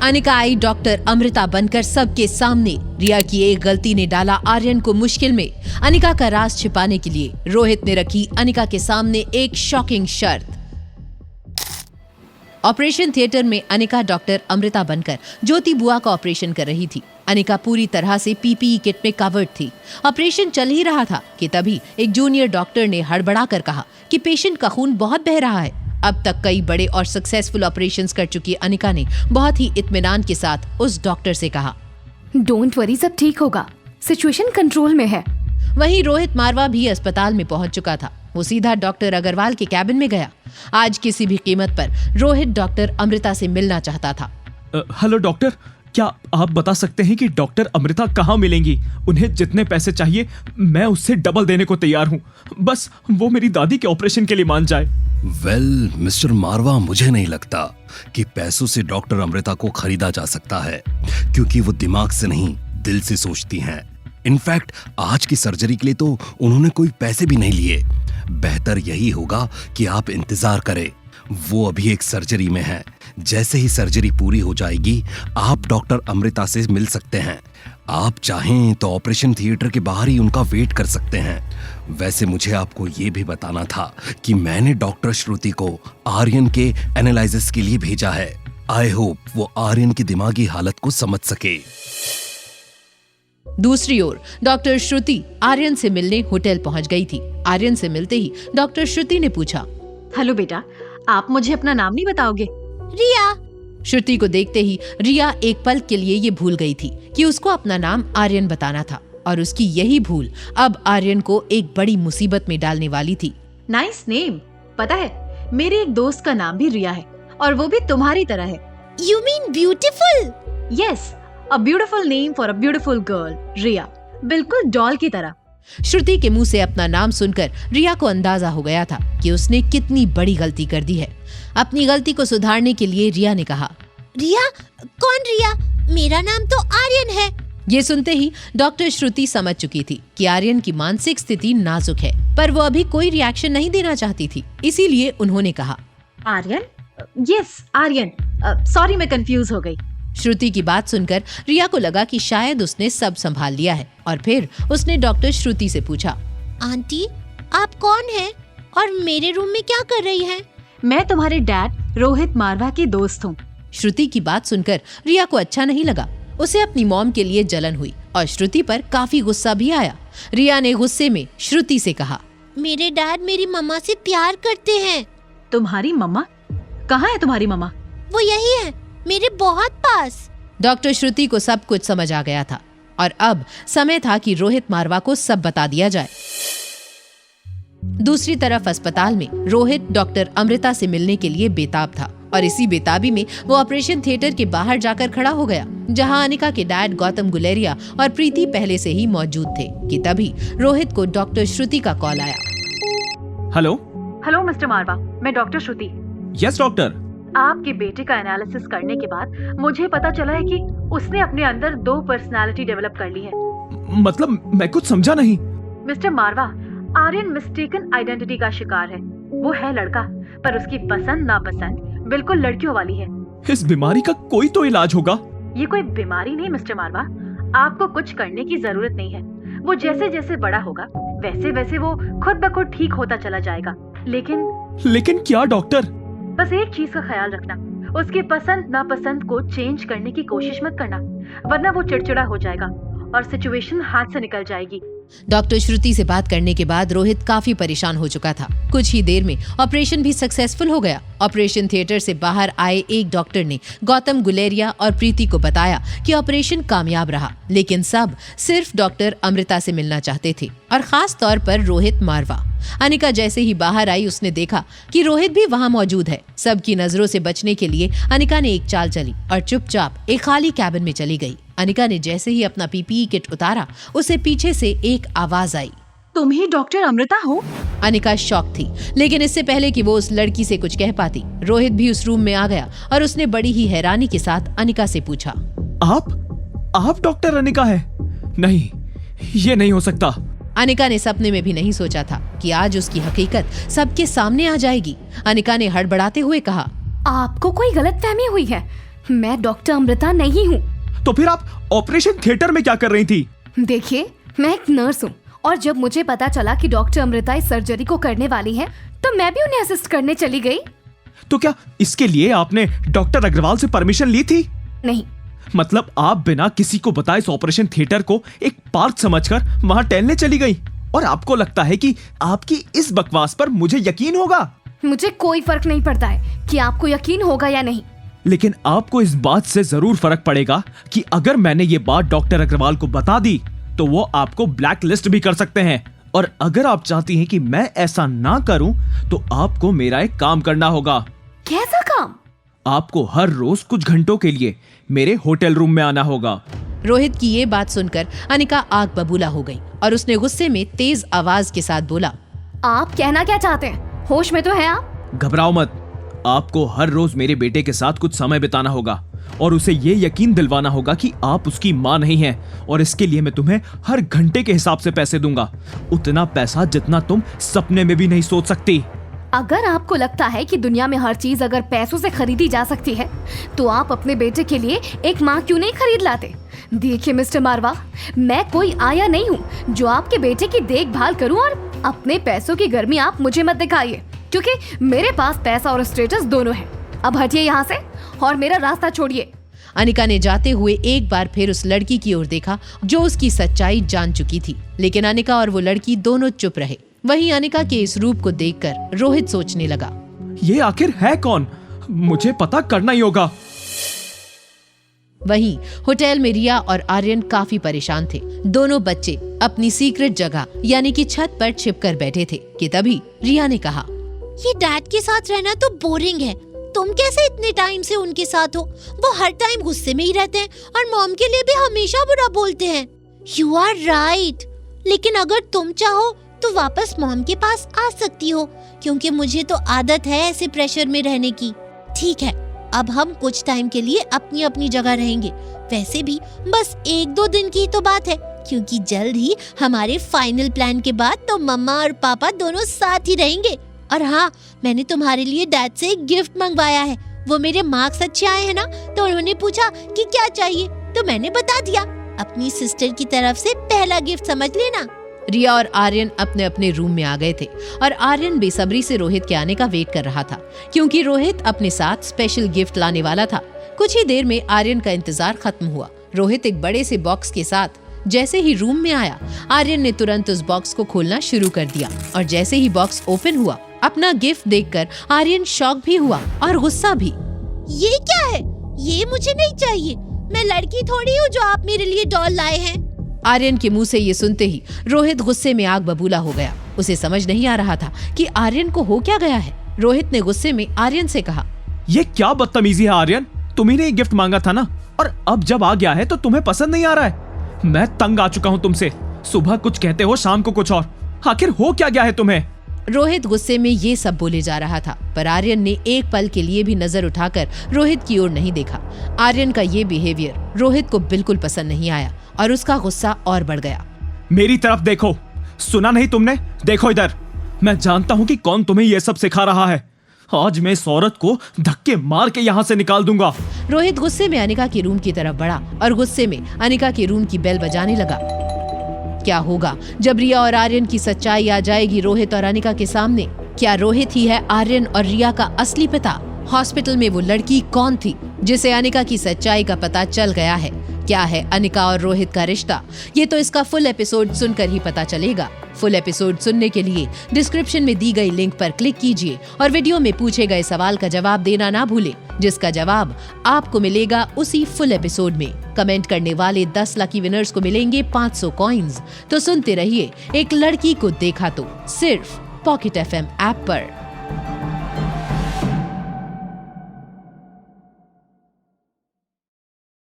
अनिका आई doctor Amrita बनकर सबके सामने। रिया की एक गलती ने डाला आर्यन को मुश्किल में। अनिका का राज छिपाने के लिए रोहित ने रखी अनिका के सामने एक शॉकिंग शर्त। ऑपरेशन थिएटर में अनिका डॉक्टर अमृता बनकर ज्योति बुआ का ऑपरेशन कर रही थी। अनिका पूरी तरह से पीपीई किट में कवर्ड थी। ऑपरेशन चल ही रहा था कि तभी एक जूनियर डॉक्टर ने हड़बड़ाकर कहा कि पेशेंट का खून बहुत बह रहा है। अब तक कई बड़े और सक्सेसफुल ऑपरेशंस कर चुकी अनिका ने बहुत ही इत्मीनान के साथ उस डॉक्टर से कहा, डोंट वरी, सब ठीक होगा, सिचुएशन कंट्रोल में है। वहीं रोहित मारवा भी अस्पताल में पहुंच चुका था। वो सीधा डॉक्टर अग्रवाल के कैबिन में गया। आज किसी भी कीमत पर रोहित डॉक्टर अमृता से मिलना चाहता था। हेलो डॉक्टर, क्या आप बता सकते हैं कि डॉक्टर अमृता कहाँ मिलेंगी? उन्हें जितने पैसे चाहिए मैं उससे डबल देने को तैयार हूँ। बस वो मेरी दादी के ऑपरेशन के लिए मान जाए। वेल, मिस्टर मारवा, मुझे नहीं लगता कि पैसों से डॉक्टर अमृता को खरीदा जा सकता है, क्योंकि वो दिमाग से नहीं दिल से सोचती हैं। इनफैक्ट आज की सर्जरी के लिए तो उन्होंने कोई पैसे भी नहीं लिए। बेहतर यही होगा कि आप इंतजार करें। वो अभी एक सर्जरी में है। जैसे ही सर्जरी पूरी हो जाएगी आप डॉक्टर अमृता से मिल सकते हैं। आप चाहें तो ऑपरेशन थिएटर के बाहर ही उनका वेट कर सकते हैं। वैसे मुझे आपको ये भी बताना था कि मैंने डॉक्टर श्रुति को आर्यन के एनालिसिस के लिए भेजा है। आई होप वो आर्यन की दिमागी हालत को समझ सके। दूसरी ओर डॉक्टर श्रुति आर्यन से मिलने होटल पहुंच गई थी। आर्यन से मिलते ही डॉक्टर श्रुति ने पूछा, हेलो बेटा, आप मुझे अपना नाम नहीं बताओगे? रिया। श्रुति को देखते ही रिया एक पल के लिए ये भूल गई थी कि उसको अपना नाम आर्यन बताना था, और उसकी यही भूल अब आर्यन को एक बड़ी मुसीबत में डालने वाली थी। Nice name. पता है, मेरे एक दोस्त का नाम भी रिया है, और वो भी तुम्हारी तरह है। You mean beautiful? Yes, a beautiful name for a beautiful girl, Riya, बिल्कुल डॉल की तरह। श्रुति के मुंह से अपना नाम सुनकर रिया को अंदाजा हो गया था कि उसने कितनी बड़ी गलती कर दी है। अपनी गलती को सुधारने के लिए रिया ने कहा, रिया? कौन रिया? मेरा नाम तो आर्यन है। ये सुनते ही डॉक्टर श्रुति समझ चुकी थी कि आर्यन की मानसिक स्थिति नाजुक है, पर वो अभी कोई रिएक्शन नहीं देना चाहती थी। इसीलिए उन्होंने कहा, आर्यन? यस, आर्यन। सॉरी, मैं कंफ्यूज हो गई। श्रुति की बात सुनकर रिया को लगा कि शायद उसने सब संभाल लिया है, और फिर उसने डॉक्टर श्रुति से पूछा, आंटी, आप कौन हैं और मेरे रूम में क्या कर रही हैं? मैं तुम्हारे डैड रोहित मारवा की दोस्त हूँ। श्रुति की बात सुनकर रिया को अच्छा नहीं लगा। उसे अपनी मॉम के लिए जलन हुई और श्रुति पर काफी गुस्सा भी आया। रिया ने गुस्से में श्रुति से कहा, मेरे डैड मेरी मम्मा से प्यार करते हैं। तुम्हारी मम्मा? कहाँ है तुम्हारी मम्मा? वो यही है, मेरे बहुत पास। डॉक्टर श्रुति को सब कुछ समझ आ गया था, और अब समय था कि रोहित मारवा को सब बता दिया जाए। दूसरी तरफ अस्पताल में रोहित डॉक्टर अमृता से मिलने के लिए बेताब था, और इसी बेताबी में वो ऑपरेशन थिएटर के बाहर जाकर खड़ा हो गया, जहां अनिका के डैड गौतम गुलेरिया और प्रीति पहले से ही मौजूद थे कि तभी रोहित को डॉक्टर श्रुति का कॉल आया। हेलो मिस्टर मारवा, मैं डॉक्टर श्रुति। Yes doctor. आपके बेटे का एनालिसिस करने के बाद मुझे पता चला है कि उसने अपने अंदर 2 पर्सनालिटी डेवलप कर ली है। मतलब मैं कुछ समझा नहीं। मिस्टर मारवा, आर्यन मिस्टेकन आइडेंटिटी का शिकार है। वो है लड़का, पर उसकी पसंद नापसंद बिल्कुल लड़कियों वाली है। इस बीमारी का कोई तो इलाज होगा। ये कोई बीमारी नहीं मिस्टर मारवा, आपको कुछ करने की जरूरत नहीं है। वो जैसे जैसे बड़ा होगा वैसे वैसे वो खुद ब खुद ठीक होता चला जाएगा। लेकिन क्या डॉक्टर? बस एक चीज का ख्याल रखना, उसकी पसंद नापसंद को चेंज करने की कोशिश मत करना, वरना वो चिड़चिड़ा हो जाएगा और सिचुएशन हाथ से निकल जाएगी। डॉक्टर श्रुति से बात करने के बाद रोहित काफी परेशान हो चुका था। कुछ ही देर में ऑपरेशन भी सक्सेसफुल हो गया। ऑपरेशन थिएटर से बाहर आए एक डॉक्टर ने गौतम गुलेरिया और प्रीति को बताया कि ऑपरेशन कामयाब रहा, लेकिन सब सिर्फ डॉक्टर अमृता से मिलना चाहते थे, और खास तौर पर रोहित मारवा। अनिका जैसे ही बाहर आई उसने देखा कि रोहित भी वहां मौजूद है। सबकी नजरों से बचने के लिए अनिका ने एक चाल चली और चुपचाप एक खाली कैबिन में चली गई। अनिका ने जैसे ही अपना पीपीई किट उतारा, उसे पीछे से एक आवाज आई, तुम ही डॉक्टर अमृता हो? अनिका शॉक थी, लेकिन इससे पहले कि वो उस लड़की से कुछ कह पाती, रोहित भी उस रूम में आ गया और उसने बड़ी ही हैरानी के साथ अनिका से पूछा, आप डॉक्टर अनिका है? नहीं, ये नहीं हो सकता। अनिका ने सपने में भी नहीं सोचा था कि आज उसकी हकीकत सबके सामने आ जाएगी। अनिका ने हड़बड़ाते हुए कहा, आपको कोई गलतफहमी हुई है। मैं डॉक्टर अमृता नहीं हूँ। तो फिर आप ऑपरेशन थिएटर में क्या कर रही थी? देखिए, मैं एक नर्स हूँ और जब मुझे पता चला कि डॉक्टर अमृता इस सर्जरी को करने वाली है तो मैं भी उन्हें असिस्ट करने चली गई। तो क्या इसके लिए आपने डॉक्टर अग्रवाल से परमिशन ली थी? नहीं। मतलब आप बिना किसी को बताए इस ऑपरेशन थिएटर को एक पार्क समझकर वहां टहलने चली गई और आपको लगता है कि आपकी इस बकवास पर मुझे यकीन होगा? मुझे कोई फर्क नहीं पड़ता है कि आपको यकीन होगा या नहीं। लेकिन आपको इस बात से जरूर फर्क पड़ेगा कि अगर मैंने ये बात डॉक्टर अग्रवाल को बता दी तो वो आपको ब्लैक लिस्ट भी कर सकते हैं। और अगर आप चाहती हैं कि मैं ऐसा ना करूं तो आपको मेरा एक काम करना होगा। कैसा काम? आपको हर रोज कुछ घंटों के लिए मेरे होटल रूम में आना होगा। रोहित की ये बात सुनकर अनिका आग बबूला हो गई और उसने गुस्से में तेज आवाज के साथ बोला, आप कहना क्या चाहते हैं? होश में तो है आप? घबराओ मत। आपको हर रोज मेरे बेटे के साथ कुछ समय बिताना होगा और उसे ये यकीन दिलवाना होगा कि आप उसकी माँ नहीं हैं और इसके लिए मैं तुम्हें हर घंटे के हिसाब से पैसे दूंगा, उतना पैसा जितना तुम सपने में भी नहीं सोच सकती। अगर आपको लगता है कि दुनिया में हर चीज अगर पैसों से खरीदी जा सकती है तो आप अपने बेटे के लिए एक माँ क्यों नहीं खरीद लाते? देखिए मिस्टर मारवा, मैं कोई आया नहीं हूँ जो आपके बेटे की देखभाल करूँ और अपने पैसों की गर्मी आप मुझे मत दिखाइए, क्योंकि मेरे पास पैसा और स्टेटस दोनों है। अब हटिए यहाँ से और मेरा रास्ता छोड़िए। अनिका ने जाते हुए एक बार फिर उस लड़की की ओर देखा जो उसकी सच्चाई जान चुकी थी, लेकिन अनिका और वो लड़की दोनों चुप रहे। वहीं अनिका के इस रूप को देखकर रोहित सोचने लगा, ये आखिर है कौन? मुझे पता करना ही होगा। वहीं होटल में रिया और आर्यन काफी परेशान थे। दोनों बच्चे अपनी सीक्रेट जगह यानी कि छत पर छिपकर बैठे थे कि तभी रिया ने कहा, ये डैड के साथ रहना तो बोरिंग है। तुम कैसे इतने टाइम से उनके साथ हो? वो हर टाइम गुस्से में ही रहते हैं और मॉम के लिए भी हमेशा बुरा बोलते हैं। यू आर राइट, लेकिन अगर तुम चाहो तो वापस मॉम के पास आ सकती हो, क्योंकि मुझे तो आदत है ऐसे प्रेशर में रहने की। ठीक है, अब हम कुछ टाइम के लिए अपनी अपनी जगह रहेंगे। वैसे भी बस 1-2 दिन की तो बात है, क्योंकि जल्द ही हमारे फाइनल प्लान के बाद तो मम्मा और पापा दोनों साथ ही रहेंगे। और हाँ, मैंने तुम्हारे लिए डैड से एक गिफ्ट मंगवाया है। वो मेरे मार्क्स अच्छे आए हैं ना, तो उन्होंने पूछा कि क्या चाहिए, तो मैंने बता दिया। अपनी सिस्टर की तरफ से पहला गिफ्ट समझ लेना। रिया और आर्यन अपने अपने रूम में आ गए थे और आर्यन बेसब्री से रोहित के आने का वेट कर रहा था, क्योंकि रोहित अपने साथ स्पेशल गिफ्ट लाने वाला था। कुछ ही देर में आर्यन का इंतजार खत्म हुआ। रोहित एक बड़े से बॉक्स के साथ जैसे ही रूम में आया, आर्यन ने तुरंत उस बॉक्स को खोलना शुरू कर दिया और जैसे ही बॉक्स ओपन हुआ, अपना गिफ्ट देखकर आर्यन शॉक भी हुआ और गुस्सा भी। ये क्या है? ये मुझे नहीं चाहिए। मैं लड़की थोड़ी हूँ जो आप मेरे लिए डॉल लाए हैं। आर्यन के मुंह से ये सुनते ही रोहित गुस्से में आग बबूला हो गया। उसे समझ नहीं आ रहा था कि आर्यन को हो क्या गया है। रोहित ने गुस्से में आर्यन से कहा, ये क्या बदतमीजी है आर्यन? तुम्ही ने गिफ्ट मांगा था ना, और अब जब आ गया है तो तुम्हें पसंद नहीं आ रहा है। मैं तंग आ चुका हूँ तुमसे। सुबह कुछ कहते हो, शाम को कुछ और। आखिर हो क्या गया है तुम्हें? रोहित गुस्से में ये सब बोले जा रहा था, पर आर्यन ने एक पल के लिए भी नजर उठाकर रोहित की ओर नहीं देखा। आर्यन का ये बिहेवियर रोहित को बिल्कुल पसंद नहीं आया और उसका गुस्सा और बढ़ गया। मेरी तरफ देखो। सुना नहीं तुमने? देखो इधर। मैं जानता हूँ कि कौन तुम्हें ये सब सिखा रहा है। आज मैं इस औरत को धक्के मार के यहाँ से निकाल दूंगा। रोहित गुस्से में अनिका के रूम की तरफ बढ़ा और गुस्से में अनिका के रूम की बेल बजाने लगा। क्या होगा जब रिया और आर्यन की सच्चाई आ जाएगी रोहित और अनिका के सामने? क्या रोहित ही है आर्यन और रिया का असली पिता? हॉस्पिटल में वो लड़की कौन थी जिसे अनिका की सच्चाई का पता चल गया है? क्या है अनिका और रोहित का रिश्ता? ये तो इसका फुल एपिसोड सुनकर ही पता चलेगा। फुल एपिसोड सुनने के लिए डिस्क्रिप्शन में दी गई लिंक पर क्लिक कीजिए और वीडियो में पूछे गए सवाल का जवाब देना ना भूलें, जिसका जवाब आपको मिलेगा उसी फुल एपिसोड में। कमेंट करने वाले 10 लकी विनर्स को मिलेंगे 500 कॉइंस। तो सुनते रहिए एक लड़की को देखा तो, सिर्फ पॉकेट FM ऐप पर।